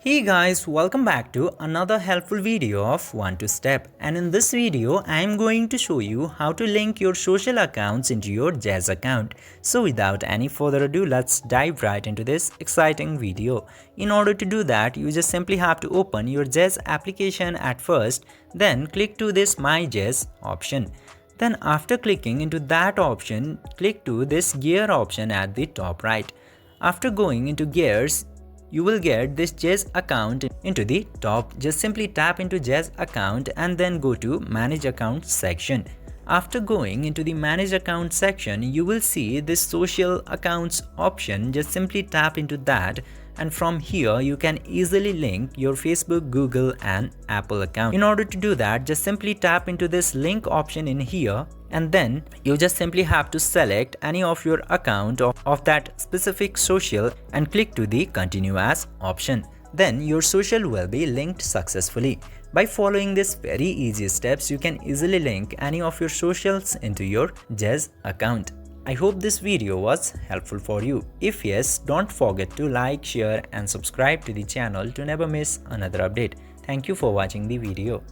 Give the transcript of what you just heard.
Hey guys, welcome back to another helpful video of 1 to Step, and in this video I am going to show you how to link your social accounts into your Zedge account. So without any further ado, let's dive right into this exciting video. In order to do that, you just simply have to open your Zedge application at first, then click to this My Zedge option. Then after clicking into that option, click to this gear option at the top right. After going into gears, you will get this Zedge account into the top. Just simply tap into Zedge account and then go to manage account section. After going into the manage account section, you will see this social accounts option. Just simply tap into that, and from here you can easily link your Facebook, Google and Apple account. In order to do that, just simply tap into this link option in here, and then you just simply have to select any of your account of that specific social and click to the continue as option. Then your social will be linked successfully. By following these very easy steps, you can easily link any of your socials into your Zedge account. I hope this video was helpful for you. If yes, don't forget to like, share and subscribe to the channel to never miss another update. Thank you for watching the video.